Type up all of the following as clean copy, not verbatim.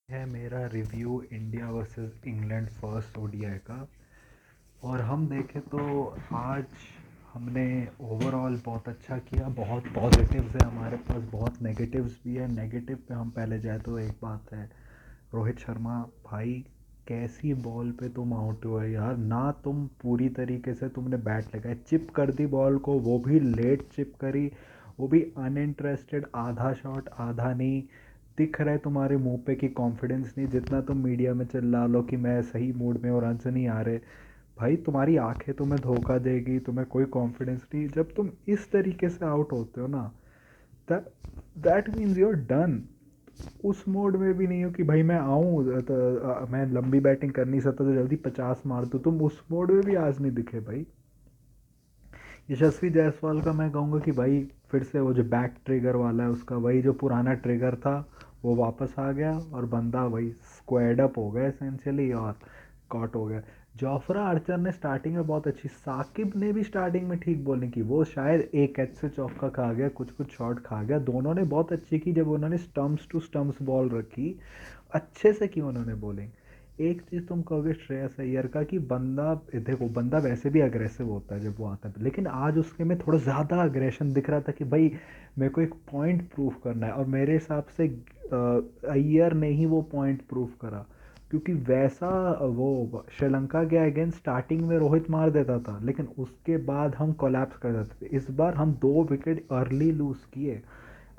है मेरा review India versus England first ODI का। और हम देखें तो आज हमने ओवरऑल बहुत अच्छा किया। बहुत पॉजिटिव्स है हमारे पास, बहुत नेगेटिव्स भी है। नेगेटिव पे हम पहले जाए तो एक बात है, रोहित शर्मा भाई, कैसी बॉल पे तुम आउट हुए यार। ना तुम पूरी तरीके से तुमने बैट लगाए, चिप कर दी बॉल को, वो भी लेट चिप करी, वो भी अनइंटरेस्टेड, आधा शॉट आधा नहीं। दिख रहा है तुम्हारे मुंह पे कि कॉन्फिडेंस नहीं, जितना तुम मीडिया में चिल्ला लो कि मैं सही मूड में और रन नहीं आ रहे। भाई तुम्हारी आंखें तुम्हें धोखा देगी, तुम्हें कोई कॉन्फिडेंस नहीं जब तुम इस तरीके से आउट होते हो ना। That means your done. उस मोड में भी नहीं हो कि भाई मैं आऊँ तो मैं लंबी बैटिंग कर नहीं सकता तो जल्दी 50 मार दूँ, तुम उस मोड में भी आज नहीं दिखे भाई। यशस्वी जायसवाल का मैं कहूँगा कि भाई फिर से वो जो बैक ट्रिगर वाला है उसका वही जो पुराना ट्रिगर था वो वापस आ गया, और बंदा वही स्क्वाड अप हो गया एसेंशियली, और कॉट हो गया। जोफ्रा आर्चर ने स्टार्टिंग में बहुत अच्छी, साकिब ने भी स्टार्टिंग में ठीक बॉलिंग की, वो शायद एक कैच से चौका खा गया, कुछ कुछ शॉट खा गया। दोनों ने बहुत अच्छी की जब उन्होंने स्टम्प्स टू स्टम्प्स बॉल रखी, अच्छे से की उन्होंने बॉलिंग। एक चीज़ तुम कहोगे श्रेयस अय्यर का कि बंदा, देखो बंदा वैसे भी अग्रेसिव होता है जब वो आता है, लेकिन आज उसके में थोड़ा ज़्यादा अग्रेशन दिख रहा था कि भाई मेरे को एक पॉइंट प्रूव करना है। और मेरे हिसाब से अय्यर ने ही वो पॉइंट प्रूव करा, क्योंकि वैसा वो श्रीलंका के अगेंस्ट स्टार्टिंग में रोहित मार देता था, लेकिन उसके बाद हम कोलैप्स कर देते थे। इस बार हम 2 विकेट अर्ली लूज़ किए।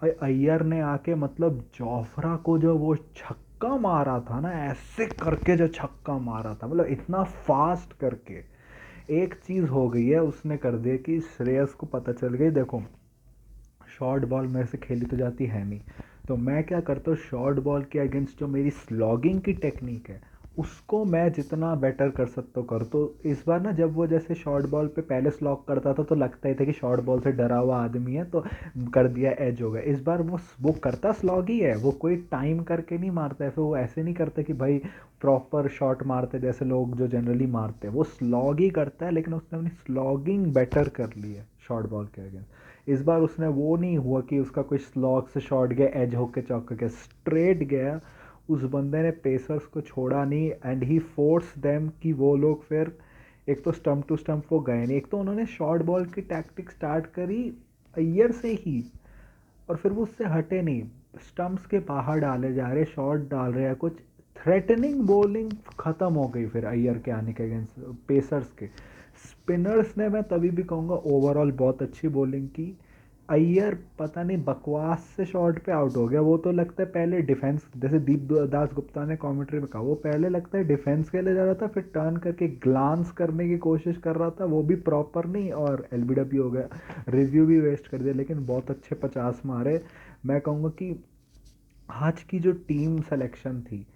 अय्यर ने आके मतलब जोफ्रा को जो वो छक्का मारा था ना, ऐसे करके जो छक्का मारा था, मतलब इतना फास्ट करके। एक चीज़ हो गई है उसने कर दिया कि श्रेयस को पता चल गई, देखो शॉर्ट बॉल मेरे से खेली तो जाती है नहीं, तो मैं क्या करता हूँ शॉर्ट बॉल के अगेंस्ट जो मेरी स्लॉगिंग की टेक्निक है उसको मैं जितना बेटर कर सकता हूँ कर। तो इस बार ना जब वो जैसे शॉर्ट बॉल पे पहले स्लॉग करता था तो लगता ही था कि शॉर्ट बॉल से डरा हुआ आदमी है, तो कर दिया एज हो गया। इस बार वो करता स्लॉग ही है, वो कोई टाइम करके नहीं मारता है, फिर वो ऐसे नहीं करता कि भाई प्रॉपर शॉट मारते जैसे लोग जो जनरली मारते हैं, वो स्लॉग ही करता है। लेकिन उसने अपनी स्लॉगिंग बेटर कर ली है शॉर्ट बॉल के अगेंस्ट। इस बार उसने वो नहीं हुआ कि उसका कोई स्लॉग से शॉट गया, एज होके चौका गया, स्ट्रेट गया। उस बंदे ने पेसर्स को छोड़ा नहीं, एंड ही फोर्स देम कि वो लोग फिर एक तो स्टंप टू स्टंप वो गए नहीं। एक तो उन्होंने शॉर्ट बॉल की टैक्टिक स्टार्ट करी अय्यर से ही, और फिर वो उससे हटे नहीं, स्टंप्स के बाहर डाले जा रहे, शॉट डाल रहे हैं कुछ। थ्रेटनिंग बॉलिंग ख़त्म हो गई फिर अय्यर के आने के अगेंस्ट पेसर्स के। स्पिनर्स ने मैं तभी भी कहूँगा ओवरऑल बहुत अच्छी बॉलिंग की। अय्यर पता नहीं बकवास से शॉट पे आउट हो गया, वो तो लगता है पहले डिफेंस, जैसे दीप दास गुप्ता ने कमेंट्री में कहा, वो पहले लगता है डिफेंस के लिए जा रहा था, फिर टर्न करके ग्लांस करने की कोशिश कर रहा था, वो भी प्रॉपर नहीं, और एलबीडब्ल्यू हो गया, रिव्यू भी वेस्ट कर दिया। लेकिन बहुत अच्छे 50 मारे। मैं कहूँगा कि आज की जो टीम सिलेक्शन थी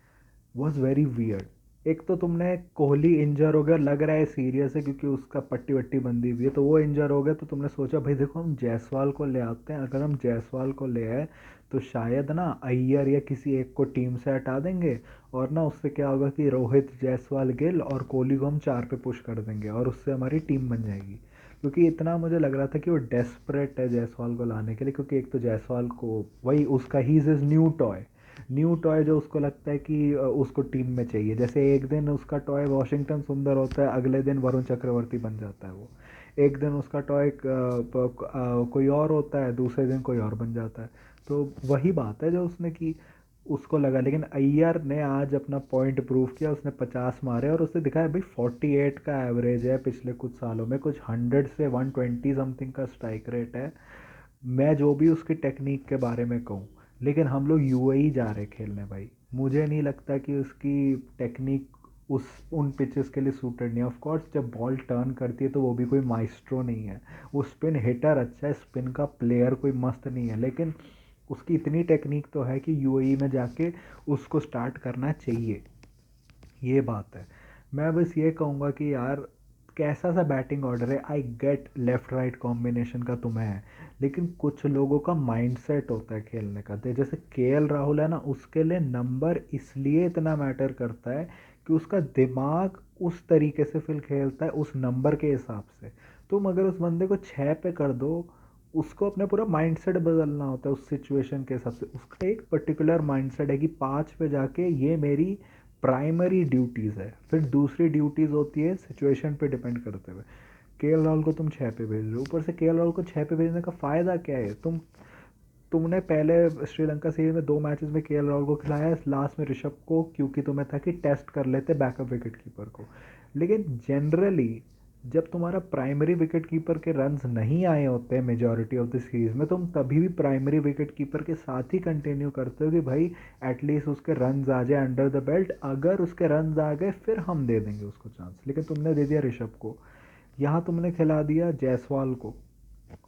वॉज वेरी वियर्ड। एक तो तुमने कोहली इंजर हो गया, लग रहा है सीरियस है क्योंकि उसका पट्टी वट्टी बंदी हुई है, तो वो इंजर हो गया, तो तुमने सोचा भाई देखो हम जायसवाल को ले आते हैं। अगर हम जायसवाल को ले आए तो शायद ना अय्यर या किसी एक को टीम से हटा देंगे, और ना उससे क्या होगा कि रोहित, जायसवाल, गिल और कोहली को हम 4 पे पुश कर देंगे, और उससे हमारी टीम बन जाएगी। क्योंकि इतना मुझे लग रहा था कि वो डेस्परेट है जायसवाल को लाने के लिए, क्योंकि एक तो जायसवाल को वही उसका he is new toy, new toy जो उसको लगता है कि उसको टीम में चाहिए। जैसे एक दिन उसका टॉय वॉशिंगटन सुंदर होता है, अगले दिन वरुण चक्रवर्ती बन जाता है वो। एक दिन उसका टॉय कोई और होता है, दूसरे दिन कोई और बन जाता है। तो वही बात है जो उसने की, उसको लगा। लेकिन अय्यर ने आज अपना पॉइंट प्रूव किया, उसने 50 मारे और उसने दिखाया भाई 48 का एवरेज है पिछले कुछ सालों में, कुछ 100 से 120 समथिंग का स्ट्राइक रेट है। मैं जो भी उसकी टेक्निक के बारे में कहूँ, लेकिन हम लोग यूएई जा रहे खेलने भाई, मुझे नहीं लगता कि उसकी टेक्निक उस उन पिचेस के लिए सूटेड नहीं है। ऑफ कोर्स जब बॉल टर्न करती है तो वो भी कोई माइस्ट्रो नहीं है, वो स्पिन हिटर अच्छा है, स्पिन का प्लेयर कोई मस्त नहीं है, लेकिन उसकी इतनी टेक्निक तो है कि यूएई में जाके उसको स्टार्ट करना चाहिए। ये बात है। मैं बस ये कहूँगा कि यार कैसा सा बैटिंग ऑर्डर है, I get left right combination का तुम्हें है, लेकिन कुछ लोगों का माइंडसेट होता है खेलने का। तो जैसे केएल राहुल है ना, उसके लिए नंबर इसलिए इतना मैटर करता है कि उसका दिमाग उस तरीके से फिर खेलता है उस नंबर के हिसाब से। तुम अगर उस बंदे को 6 पे कर दो, उसको अपना पूरा माइंडसेट बदलना होता है उस सिचुएशन के हिसाब से। उसका एक पर्टिकुलर माइंडसेट है कि 5 पे जाके ये मेरी प्राइमरी ड्यूटीज़ है, फिर दूसरी ड्यूटीज़ होती है सिचुएशन पे डिपेंड करते हुए। केएल राहुल को तुम 6 पे भेज रहे हो, ऊपर से केएल राहुल को 6 पे भेजने का फ़ायदा क्या है? तुमने पहले श्रीलंका सीरीज में 2 मैचेस में केएल राहुल को खिलाया, लास्ट में ऋषभ को, क्योंकि तुम्हें था कि टेस्ट कर लेते बैकअप विकेट कीपर को। लेकिन जनरली जब तुम्हारा प्राइमरी विकेट कीपर के रन्स नहीं आए होते हैं मेजॉरिटी ऑफ द सीरीज में, तुम तभी भी प्राइमरी विकेट कीपर के साथ ही कंटिन्यू करते हो कि भाई एटलीस्ट उसके रन्स आ जाए अंडर द बेल्ट, अगर उसके रन्स आ गए फिर हम दे देंगे उसको चांस। लेकिन तुमने दे दिया ऋषभ को, यहाँ तुमने खिला दिया जायसवाल को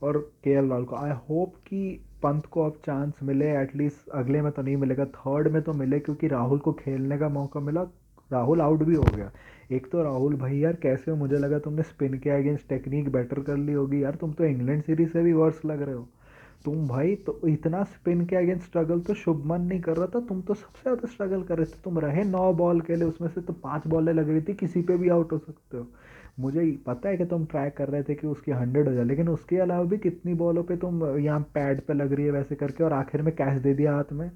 और केएल राहुल को। आई होप कि पंत को अब चांस मिले, एटलीस्ट अगले में तो नहीं मिलेगा, थर्ड में तो मिले, क्योंकि राहुल को खेलने का मौका मिला। राहुल आउट भी हो गया। एक तो राहुल भाई यार कैसे हो, मुझे लगा तुमने स्पिन के अगेंस्ट टेक्निक बेटर कर ली होगी यार, तुम तो इंग्लैंड सीरीज से भी वर्स लग रहे हो। तुम भाई तो इतना स्पिन के अगेंस्ट स्ट्रगल तो शुभमन नहीं कर रहा था, तुम तो सबसे ज़्यादा स्ट्रगल कर रहे थे। तुम रहे 9 बॉल के लिए, उसमें से तो 5 बॉलें लग रही थी, किसी पे भी आउट हो सकते हो। मुझे पता है कि तुम ट्राई कर रहे थे कि उसकी 100 हो जाए, लेकिन उसके अलावा भी कितनी बॉलों पे तुम यहाँ पैड पे लग रही है वैसे करके, और आखिर में कैच दे दिया हाथ में।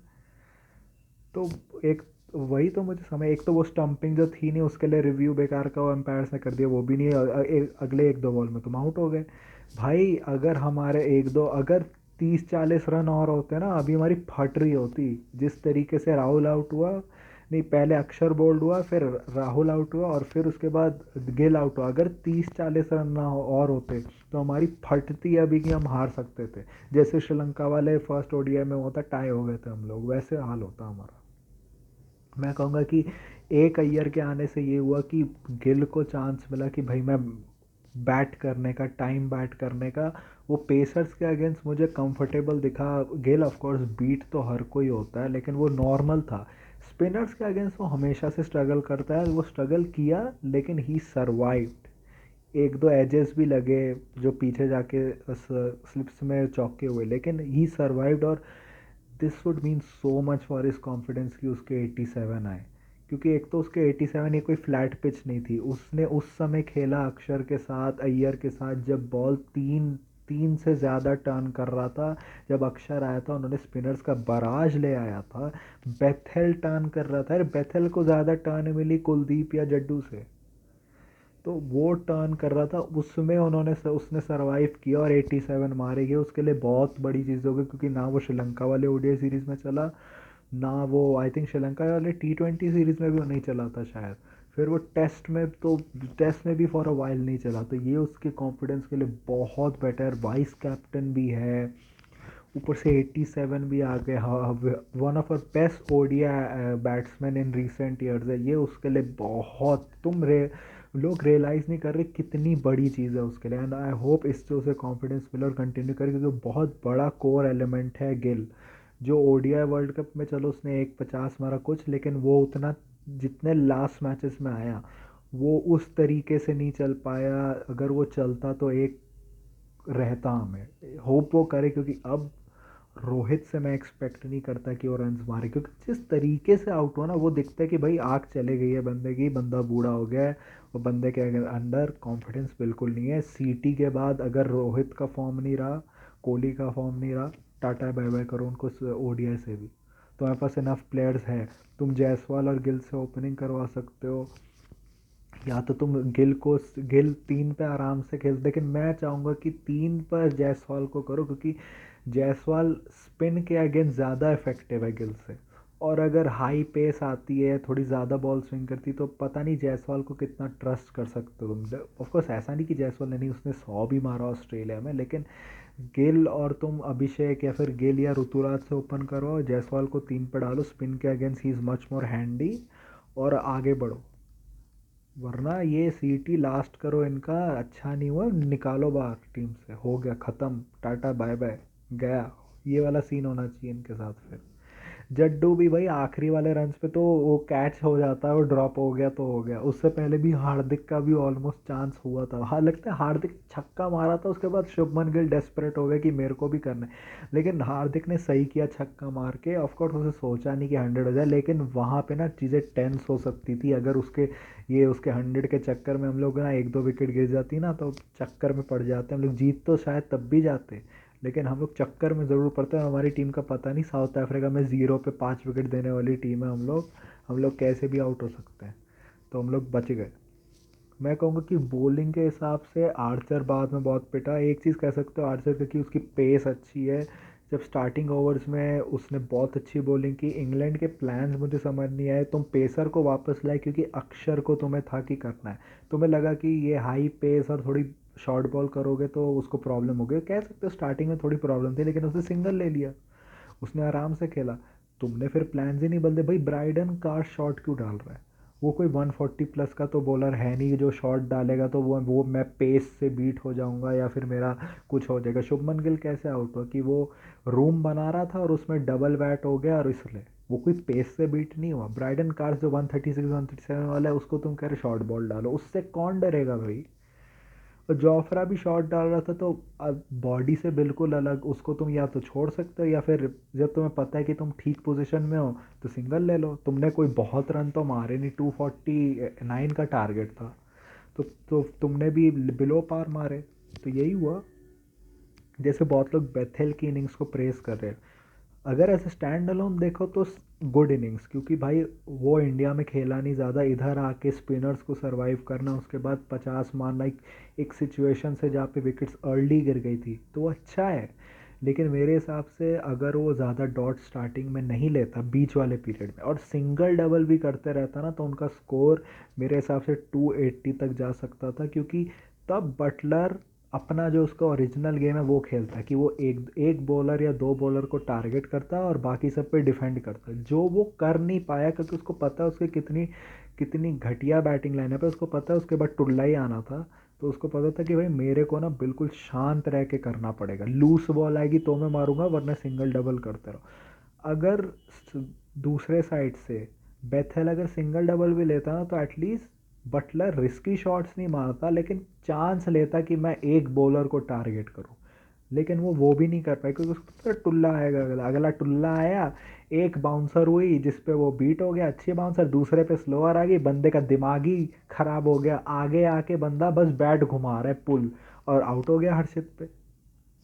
तो एक वही तो मुझे समझ, एक तो वो स्टंपिंग जो थी नहीं उसके लिए रिव्यू बेकार का वो एम्पायर्स ने कर दिया, वो भी नहीं। अगले 1-2 बॉल में तुम आउट हो गए। भाई अगर हमारे 1-2 अगर 30-40 रन और होते ना, अभी हमारी फट रही होती। जिस तरीके से राहुल आउट हुआ, नहीं पहले अक्षर बोल्ड हुआ, फिर राहुल आउट हुआ, और फिर उसके बाद गिल आउट हुआ, अगर 30-40 रन ना और होते तो हमारी फटती अभी कि हम हार सकते थे। जैसे श्रीलंका वाले फर्स्ट ओडीआई में होता टाई हो गए थे हम लोग, वैसे हाल होता हमारा। मैं कहूँगा कि एक अय्यर के आने से ये हुआ कि गिल को चांस मिला कि भाई मैं बैट करने का, टाइम बैट करने का। वो पेसर्स के अगेंस्ट मुझे कंफर्टेबल दिखा। गिल ऑफ कोर्स बीट तो हर कोई होता है, लेकिन वो नॉर्मल था। स्पिनर्स के अगेंस्ट वो हमेशा से स्ट्रगल करता है, वो स्ट्रगल किया लेकिन ही सर्वाइव्ड। 1-2 एजेस भी लगे जो पीछे जाके स्लिप्स में चौके हुए, लेकिन ही सर्वाइव्ड। और this would mean so much for his confidence कि उसके 87 आए, क्योंकि एक तो उसके 87 ये कोई फ्लैट पिच नहीं थी। उसने उस समय खेला अक्षर के साथ, अय्यर के साथ, जब बॉल तीन तीन से ज़्यादा टर्न कर रहा था। जब अक्षर आया था उन्होंने स्पिनर्स का बराज ले आया था। बेथेल टर्न कर रहा था, अरे बेथेल को ज़्यादा टर्न मिली कुलदीप या जड्डू से, तो वो टर्न कर रहा था, उसमें उसने सरवाइव किया और 87 मारे गए। उसके लिए बहुत बड़ी चीज़ हो गई, क्योंकि ना वो श्रीलंका वाले ओडीआई सीरीज़ में चला, ना वो आई थिंक श्रीलंका वाले T20 सीरीज़ में भी वो नहीं चला था शायद। फिर वो टेस्ट में भी फॉर अ वाइल नहीं चला, तो ये उसके कॉन्फिडेंस के लिए बहुत बेटर। वाइस कैप्टन भी है, ऊपर से 87 भी आ गए। One of our best ODI batsman in recent years है ये, उसके लिए बहुत लोग रियलाइज़ नहीं कर रहे कितनी बड़ी चीज़ है उसके लिए। एंड आई होप इससे उसे कॉन्फिडेंस मिले और कंटिन्यू करे, क्योंकि बहुत बड़ा कोर एलिमेंट है गिल। जो ओडीआई वर्ल्ड कप में चलो उसने 150 मारा कुछ, लेकिन वो उतना जितने लास्ट मैचेस में आया वो उस तरीके से नहीं चल पाया। अगर वो चलता तो एक रहता, हमें होप वो करे, क्योंकि अब रोहित से मैं एक्सपेक्ट नहीं करता कि वो रन्स मारे, क्योंकि जिस तरीके से आउट हुआ ना वो दिखता है कि भाई आग चले गई है बंदे की, बंदा बूढ़ा हो गया है। वो बंदे के अंदर कॉन्फिडेंस बिल्कुल नहीं है। सीटी के बाद अगर रोहित का फॉर्म नहीं रहा, कोहली का फॉर्म नहीं रहा, टाटा बाय बाय करो उनको ओडीआई से भी। तुम्हारे पास इनफ प्लेयर्स है, तुम जायसवाल और गिल से ओपनिंग करवा सकते हो, या तो तुम गिल 3 पे आराम से खेल, लेकिन मैं चाहूँगा कि 3 पर जायसवाल को करो, क्योंकि जायसवाल स्पिन के अगेंस्ट ज़्यादा इफेक्टिव है गिल से। और अगर हाई पेस आती है, थोड़ी ज़्यादा बॉल स्विंग करती, तो पता नहीं जायसवाल को कितना ट्रस्ट कर सकते हो तुम। ऑफकोर्स ऐसा नहीं कि जायसवाल ने नहीं, उसने 100 भी मारा ऑस्ट्रेलिया में, लेकिन गिल और तुम अभिषेक या फिर गिल या ऋतुराज से ओपन करो और जायसवाल को 3 पे डालो स्पिन के against, he is much more handy, और आगे बढ़ो। वरना ये सीटी लास्ट करो इनका, अच्छा नहीं हुआ, निकालो बाहर टीम से, हो गया ख़त्म, टाटा बाय बाय, गया। ये वाला सीन होना चाहिए इनके साथ। फिर जड्डू भी भाई आखिरी वाले रन्स पे तो वो कैच हो जाता है, वो ड्रॉप हो गया तो हो गया। उससे पहले भी हार्दिक का भी ऑलमोस्ट चांस हुआ था, हाँ लगता है हार्दिक छक्का मारा था, उसके बाद शुभमन गिल डेस्परेट हो गए कि मेरे को भी करना है, लेकिन हार्दिक ने सही किया छक्का मार के। ऑफकोर्स उसे सोचा नहीं कि 100 हो जाए, लेकिन वहाँ पे ना चीज़ें टेंस हो सकती थी अगर उसके 100 के चक्कर में हम लोग ना 1-2 विकेट गिर जाती ना, तो चक्कर में पड़ जाते हम लोग, जीत तो शायद तब भी जाते, लेकिन हम लोग चक्कर में ज़रूर पड़ते हैं। हमारी टीम का पता नहीं, साउथ अफ्रीका में 0 पे 5 विकेट देने वाली टीम है हम लोग कैसे भी आउट हो सकते हैं। तो हम लोग बच गए। मैं कहूँगा कि बॉलिंग के हिसाब से आर्चर बाद में बहुत पिटा। एक चीज़ कह सकते हो आर्चर की, कि उसकी पेस अच्छी है। जब स्टार्टिंग ओवर्स में उसने बहुत अच्छी बॉलिंग की। इंग्लैंड के प्लान्स मुझे समझ नहीं आए। तुम पेसर को वापस लाए क्योंकि अक्षर को तुम्हें था कि करना है। तुम्हें लगा कि ये हाई पेस और थोड़ी शॉर्ट बॉल करोगे तो उसको प्रॉब्लम हो गई, कह सकते हो स्टार्टिंग में थोड़ी प्रॉब्लम थी, लेकिन उसने सिंगल ले लिया। उसने आराम से खेला। तुमने फिर प्लान्स ही नहीं बदले। भाई ब्राइडन कार शॉट क्यों डाल रहा है? वो कोई 140 प्लस का तो बॉलर है नहीं जो शॉट डालेगा तो वो मैं पेस से बीट हो जाऊंगा या फिर मेरा कुछ हो जाएगा। शुभमन गिल कैसे आउट हुआ? कि वो रूम बना रहा था और उसमें डबल बैट हो गया, और इसलिए वो कोई पेस से बीट नहीं हुआ। ब्राइडन कार्स जो 136 137 वाला है उसको तुम कह रहे शॉर्ट बॉल डालो, उससे कौन डरेगा भाई? और जोफ्रा भी शॉट डाल रहा था तो बॉडी से बिल्कुल अलग। उसको तुम या तो छोड़ सकते हो या फिर जब तुम्हें पता है कि तुम ठीक पोजीशन में हो तो सिंगल ले लो। तुमने कोई बहुत रन तो मारे नहीं, 249 का टारगेट था। तो तुमने भी बिलो पार मारे। तो यही हुआ। जैसे बहुत लोग बेथेल की इनिंग्स को प्रेस कर रहे हैं, अगर ऐसे स्टैंड अलोन देखो तो गुड इनिंग्स, क्योंकि भाई वो इंडिया में खेला नहीं ज़्यादा, इधर आके स्पिनर्स को सरवाइव करना, उसके बाद 50 मारना एक सिचुएशन से जहाँ पे विकेट्स अर्ली गिर गई थी, तो वो अच्छा है। लेकिन मेरे हिसाब से अगर वो ज़्यादा डॉट स्टार्टिंग में नहीं लेता बीच वाले पीरियड में और सिंगल डबल भी करते रहता ना, तो उनका स्कोर मेरे हिसाब से 280 तक जा सकता था। क्योंकि तब बटलर अपना जो उसका ओरिजिनल गेम है वो खेलता है कि वो एक एक बॉलर या दो बॉलर को टारगेट करता है और बाकी सब पे डिफेंड करता है, जो वो कर नहीं पाया क्योंकि उसको पता है उसके कितनी कितनी घटिया बैटिंग लाइनअप है। उसको पता है उसके बाद टुल्ला ही आना था। तो उसको पता था कि भाई मेरे को ना बिल्कुल शांत रह के करना पड़ेगा, लूज बॉल आएगी तो मैं मारूंगा वरना सिंगल डबल करते रहो। अगर दूसरे साइड से बेथेल अगर सिंगल डबल भी लेता ना तो एटलीस्ट बटलर रिस्की शॉट्स नहीं मारता, लेकिन चांस लेता कि मैं एक बॉलर को टारगेट करूं। लेकिन वो भी नहीं कर पाया क्योंकि उसको पता टुल्ला आएगा, अगला अगला टुल्ला आया, एक बाउंसर हुई जिस पे वो बीट हो गया, अच्छी बाउंसर, दूसरे पे स्लोअर आ गई, बंदे का दिमाग ही खराब हो गया, आगे आके बंदा बस बैट घुमा रहा है पुल, और आउट हो गया हर्षित पे।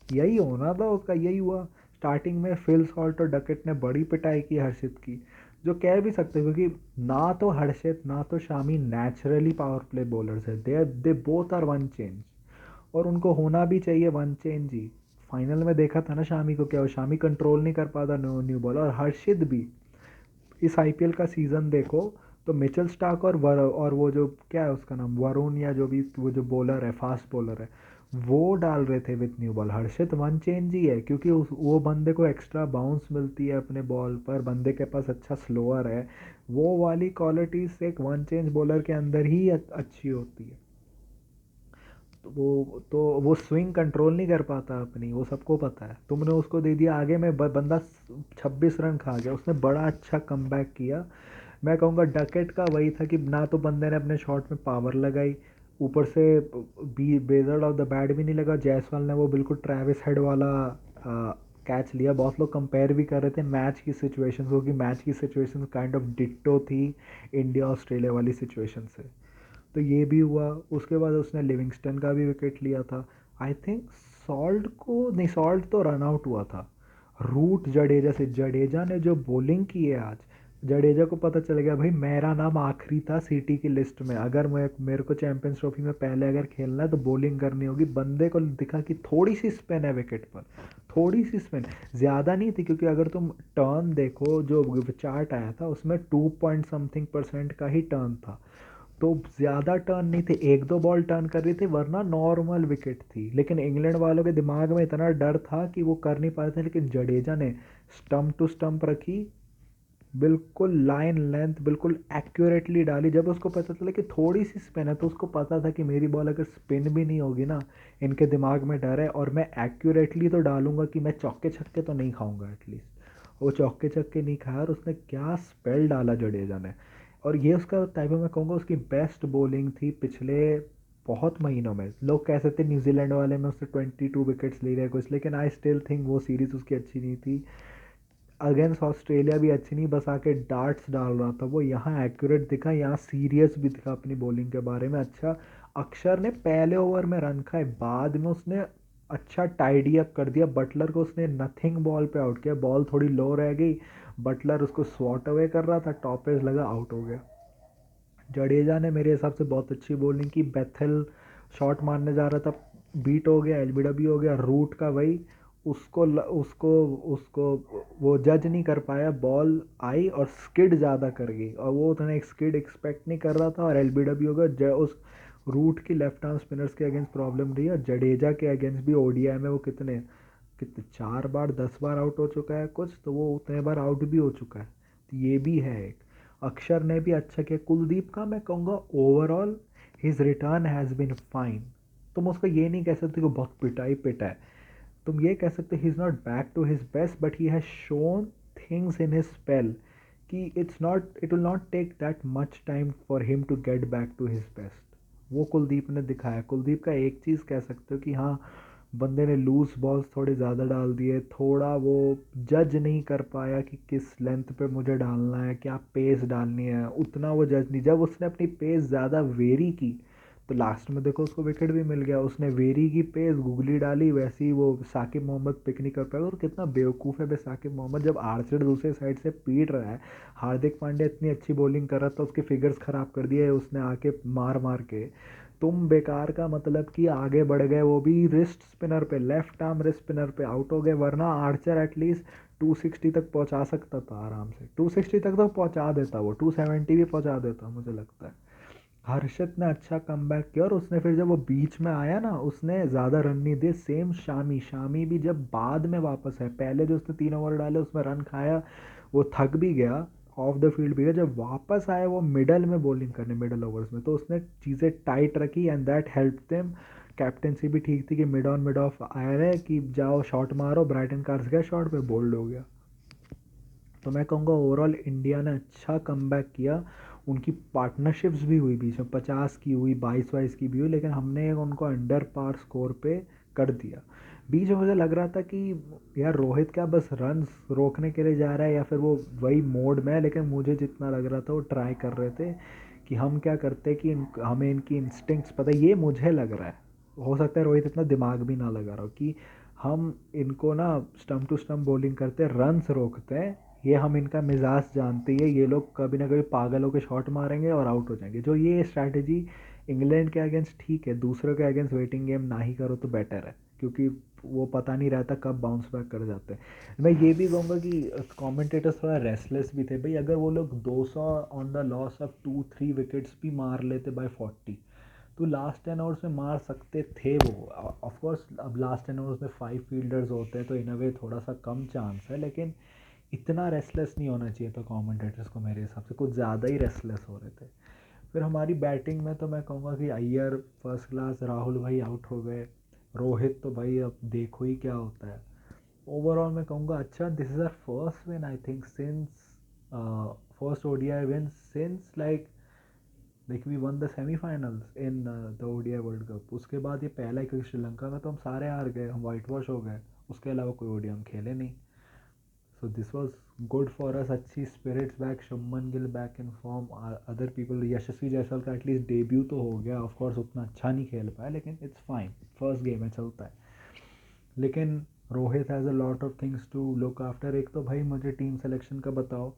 यही होना था उसका, यही हुआ। स्टार्टिंग में फिल सॉल्ट और डकेट ने बड़ी पिटाई की हर्षित की, जो कह भी सकते हैं क्योंकि ना तो हर्षित ना तो Shami naturally power play bowlers है। They both are one change, और उनको होना भी चाहिए वन चेंज ही। फाइनल में देखा था ना शामी को क्या हो, शामी कंट्रोल नहीं कर पाता न्यू न्यू बॉल, और हर्षित भी। इस आईपीएल का सीज़न देखो तो मिचेल स्टार्क और वो जो क्या है उसका नाम, वरुण या जो भी वो जो बॉलर है, फास्ट बॉलर है, वो डाल रहे थे with new ball. Harshit one change ही है क्योंकि वो बंदे को एक्स्ट्रा बाउंस मिलती है अपने बॉल पर, बंदे के पास अच्छा स्लोअर है। वो वाली क्वालिटीज एक वन चेंज बॉलर के अंदर ही अच्छी होती है। तो वो स्विंग कंट्रोल नहीं कर पाता अपनी, वो सबको पता है। तुमने उसको दे दिया आगे में, बंदा 26 रन खा गया, उसने बड़ा अच्छा कमबैक किया। मैं कहूँगा डकेट का वही था कि ना तो बंदे ने अपने शॉट में पावर लगाई, ऊपर से बी बेजर्ड ऑफ द बैट भी नहीं लगा। जायसवाल ने वो बिल्कुल ट्रेविस हेड वाला कैच लिया। बहुत लोग कंपेयर भी कर रहे थे मैच की सिचुएशन को, कि मैच की सिचुएशन काइंड ऑफ डिट्टो थी इंडिया ऑस्ट्रेलिया वाली सिचुएशन से। तो ये भी हुआ। उसके बाद उसने लिविंगस्टन का भी विकेट लिया था। आई थिंक सॉल्ट को नहीं, सॉल्ट तो रन आउट हुआ था। रूट जडेजा से, जडेजा ने जो बॉलिंग की है आज, जडेजा को पता चल गया भाई मेरा नाम आखिरी था सीटी की लिस्ट में, अगर मेरे को चैंपियंस ट्रॉफी में पहले अगर खेलना है तो बॉलिंग करनी होगी। बंदे को दिखा कि थोड़ी सी स्पिन है विकेट पर, थोड़ी सी स्पिन, ज़्यादा नहीं थी, क्योंकि अगर तुम टर्न देखो जो चार्ट आया था उसमें 2 पॉइंट समथिंग% का ही टर्न था। तो ज़्यादा टर्न नहीं थे, एक दो बॉल टर्न कर रही थी, वरना नॉर्मल विकेट थी। लेकिन इंग्लैंड वालों के दिमाग में इतना डर था कि वो कर नहीं पाए थे, लेकिन जडेजा ने स्टंप टू स्टंप रखी, बिल्कुल लाइन लेंथ बिल्कुल एक्यूरेटली डाली। जब उसको पता चला कि थोड़ी सी स्पिन है तो उसको पता था कि मेरी बॉल अगर स्पिन भी नहीं होगी ना, इनके दिमाग में डर है और मैं एक्यूरेटली तो डालूंगा कि मैं चौके छक्के तो नहीं खाऊंगा एटलीस्ट। वो चौके छक्के नहीं खाया और उसने क्या स्पेल डाला जडेजा ने। और ये उसका टाइप में मैं कहूँगा उसकी बेस्ट बॉलिंग थी पिछले बहुत महीनों में। लोग कह सकते न्यूजीलैंड वाले में उससे 22 विकेट्स ले रहे कुछ, लेकिन आई स्टिल थिंक वो सीरीज़ उसकी अच्छी नहीं थी। अगेंस्ट ऑस्ट्रेलिया भी अच्छी नहीं, बस आके डार्ट्स डाल रहा था वो। यहाँ एक्यूरेट दिखा, यहाँ सीरियस भी दिखा अपनी बॉलिंग के बारे में। अच्छा, अक्षर ने पहले ओवर में रन खाए, बाद में उसने अच्छा टाइडी अप कर दिया बटलर को, उसने नथिंग बॉल पे आउट किया, बॉल थोड़ी लो रह गई, बटलर उसको स्वॉट अवे कर रहा था, टॉप एज लगा, आउट हो गया। जडेजा ने मेरे हिसाब से बहुत अच्छी बॉलिंग की, बेथल शॉट मारने जा रहा था, बीट हो गया, एलबीडब्ल्यू हो गया, रूट का वही, उसको उसको वो जज नहीं कर पाया, बॉल आई और स्किड ज़्यादा कर गई, और वो उतने स्किड एक्सपेक्ट नहीं कर रहा था, और एलबीडब्ल्यू हो गया। उस रूट की लेफ्ट आर्म स्पिनर्स के अगेंस्ट प्रॉब्लम रही, और जडेजा के अगेंस्ट भी ओडीआई में वो कितने कितने 4 बार 10 बार आउट हो चुका है कुछ, तो वो उतने बार आउट भी हो चुका है, तो ये भी है एक। अक्षर ने भी अच्छा किया, कुलदीप का मैं कहूँगा overall his return has been fine. तुम उसको ये नहीं कह सकते कि बहुत पिटाई पिटा है, तुम ये कह सकते he is not back to his best, but he has shown things in his spell कि it will not take that much time for him to get back to his best. वो कुलदीप ने दिखाया। कुलदीप का एक चीज़ कह सकते हो कि हाँ, बंदे ने लूज बॉल्स थोड़े ज़्यादा डाल दिए, थोड़ा वो जज नहीं कर पाया कि किस लेंथ पे मुझे डालना है, क्या पेस डालनी है, उतना वो जज नहीं। जब उसने अपनी पेस ज़्यादा वेरी की तो लास्ट में देखो उसको विकेट भी मिल गया। उसने वेरी की पेस गुगली डाली, वैसे ही वो साकिब मोहम्मद पिक नहीं कर पाएगा। और कितना बेवकूफ़ है बे साकिब मोहम्मद, जब आर्चर दूसरे साइड से पीट रहा है, हार्दिक पांड्या इतनी अच्छी बॉलिंग कर रहा था, उसके फिगर्स ख़राब कर दिए उसने आके मार मार के। तुम बेकार का मतलब कि आगे बढ़ गए, वो भी रिस्ट स्पिनर पे, लेफ्ट आर्म रिस्ट स्पिनर पे आउट हो गए, वरना आर्चर एटलीस्ट 260 तक पहुंचा सकता था आराम से। 260 तक तो पहुंचा देता, वो 270 भी पहुंचा देता मुझे लगता है। हर्षित ने अच्छा कमबैक किया, और उसने फिर जब वो बीच में आया ना, उसने ज़्यादा रन नहीं दिए। सेम शामी, शामी भी जब बाद में वापस है, पहले जो उसने 3 ओवर डाले उसमें रन खाया, वो थक भी गया, ऑफ द फील्ड भी गया, जब वापस आया वो मिडल में बॉलिंग करने, मिडल ओवर्स में, तो उसने चीज़ें टाइट रखी and that help them. Captaincy भी ठीक थी कि मिड ऑन मिड ऑफ आया रहे कि जाओ शॉट मारो, ब्राइटन कार्स गया शॉट पे, बोल्ड हो गया। तो मैं कहूँगा ओवरऑल इंडिया ने अच्छा कमबैक किया। उनकी पार्टनरशिप्स भी हुई बीच में, 50 की हुई, 22-22 की भी हुई, लेकिन हमने उनको अंडर पार स्कोर पे कर दिया। बीच में मुझे लग रहा था कि यार रोहित क्या बस रन रोकने के लिए जा रहा है, या फिर वो वही मोड में है, लेकिन मुझे जितना लग रहा था वो ट्राई कर रहे थे कि हम क्या करते कि हमें इनकी इंस्टिंक्ट्स पता है, ये मुझे लग रहा है। हो सकता है रोहित इतना दिमाग भी ना लगा रहा हो कि हम इनको ना स्टम्प टू स्टम्प बॉलिंग करते हैं, रन्स रोकते हैं, ये हम इनका मिजाज जानते हैं, ये लोग कभी ना कभी पागल होकर शॉट मारेंगे और आउट हो जाएंगे। जो ये स्ट्रैटेजी इंग्लैंड के अगेंस्ट ठीक है, दूसरों के अगेंस्ट वेटिंग गेम ना ही करो तो बेटर है, क्योंकि वो पता नहीं रहता कब बाउंस बैक कर जाते हैं। मैं ये भी कहूँगा कि कमेंटेटर्स थोड़ा रेस्टलेस भी थे भाई। अगर वो लोग 200 on the loss of 2-3 wickets भी मार लेते बाय 40, तो लास्ट 10 ओवर्स में मार सकते थे वो। ऑफ कोर्स अब लास्ट 10 ओवर्स में 5 फील्डर्स होते हैं तो इन अ वे थोड़ा सा कम चांस है, लेकिन इतना रेस्टलेस नहीं होना चाहिए था कमेंटेटर्स को, मेरे हिसाब से कुछ ज़्यादा ही रेस्टलेस हो रहे थे। फिर हमारी बैटिंग में तो मैं कहूँगा कि अय्यर फर्स्ट क्लास, राहुल भाई आउट हो गए, रोहित तो भाई अब देखो ही क्या होता है। ओवरऑल मैं कहूँगा अच्छा, this is our first win I think since first ODI win since like we won the semifinals in the ODI World Cup. उसके बाद ये पहला है, क्योंकि श्रीलंका में तो हम सारे हार गए, हम वाइट वॉश हो गए, उसके अलावा कोई ओडीआई हम खेले नहीं। So this was good for us, अच्छी spirits back, Shubman Gill back in form, other people, Yashasvi Jaiswal का एटलीस्ट डेब्यू तो हो गया। ऑफ कोर्स उतना अच्छा नहीं खेल पाया, लेकिन इट्स फाइन, फर्स्ट गेम है, चलता है। लेकिन Rohit has a lot of things to look after. एक तो भाई मुझे टीम सिलेक्शन का बताओ,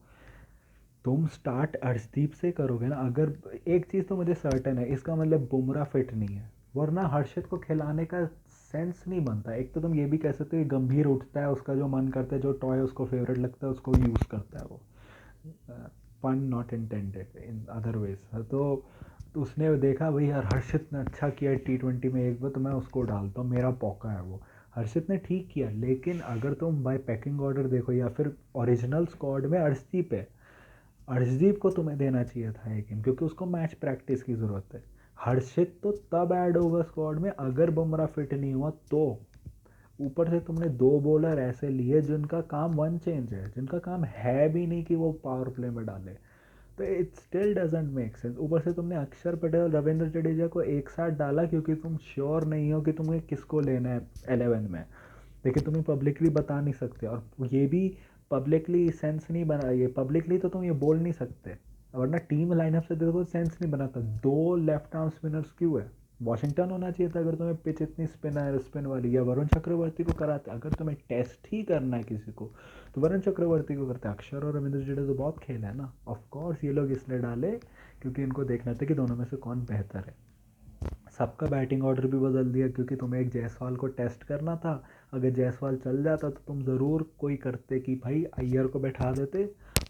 तुम स्टार्ट अर्शदीप से करोगे ना, अगर एक चीज़ तो मुझे सर्टेन है, इसका मतलब बुमराह फिट नहीं है, वरना हर्षित को खिलाने का सेंस नहीं बनता। एक तो तुम ये भी कह सकते हो कि गंभीर उठता है, उसका जो मन करता है, जो टॉय उसको फेवरेट लगता है उसको यूज़ करता है वो, पन not intended in other ways. तो उसने देखा भाई यार हर्षित ने अच्छा किया T20 में एक बार, तो मैं उसको डालता हूँ, मेरा पौका है वो। हर्षित ने ठीक किया, लेकिन अगर तुम बाय पैकिंग ऑर्डर देखो या फिर ओरिजिनल स्क्वाड में अर्शदीप है, अर्शदीप को तुम्हें देना चाहिए था ये गेम, क्योंकि उसको मैच प्रैक्टिस की ज़रूरत है। हर्षित तो तब ऐड होगा स्क्वाड में अगर बुमराह फिट नहीं हुआ तो। ऊपर से तुमने 2 बॉलर ऐसे लिए जिनका काम वन चेंज है, जिनका काम है भी नहीं कि वो पावर प्ले में डाले, तो it still doesn't make sense. ऊपर से तुमने अक्षर पटेल, रविंद्र जडेजा को एक साथ डाला क्योंकि तुम श्योर नहीं हो कि तुम्हें किसको लेना है 11 में, लेकिन तुम्हें पब्लिकली बता नहीं सकते, और ये भी पब्लिकली सेंस नहीं बना, ये पब्लिकली तो तुम ये बोल नहीं सकते, वरना टीम लाइनअप से देखो सेंस नहीं बनाता। 2 लेफ्ट आर्म स्पिनर्स क्यों है, वॉशिंगटन होना चाहिए था अगर तुम्हें पिच इतनी स्पिन वाली, या वरुण चक्रवर्ती को कराते। अगर तुम्हें टेस्ट ही करना है किसी को तो वरुण चक्रवर्ती को करते। अक्षर और रविंद्र जडेजा तो बहुत खेल है ना। ऑफ कोर्स ये लोग इसलिए डाले क्योंकि इनको देखना था कि दोनों में से कौन बेहतर है। सबका बैटिंग ऑर्डर भी बदल दिया क्योंकि तुम्हें एक जायसवाल को टेस्ट करना था। अगर जायसवाल चल जाता तो तुम ज़रूर कोई करते कि भाई अय्यर को बैठा देते,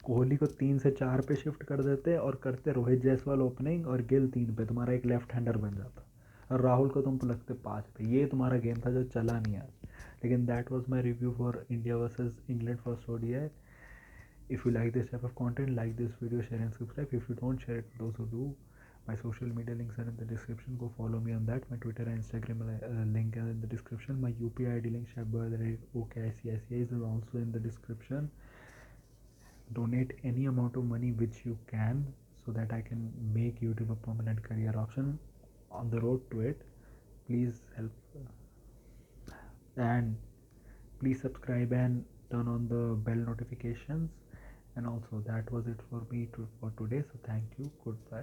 कोहली को 3 से 4 पे शिफ्ट कर देते और करते रोहित जायसवाल ओपनिंग और गिल 3 पे, तुम्हारा एक लेफ्ट हैंडर बन जाता। और राहुल को तुम लगते 5 पे। ये तुम्हारा गेम था जो चला नहीं आज। लेकिन that was my review for India versus England first ODI. If you like this type of content, like this video, share and subscribe. If you don't, share it to those who do. My social media links are in the description. Go follow me on that. My Twitter and Instagram link are in the description. My UPI ID link shabbar@okicici is also in the description. Donate any amount of money which you can so that I can make YouTube a permanent career option on the road to it. Please help, and please subscribe and turn on the bell notifications. And also that was it for me for today. So thank you. Goodbye.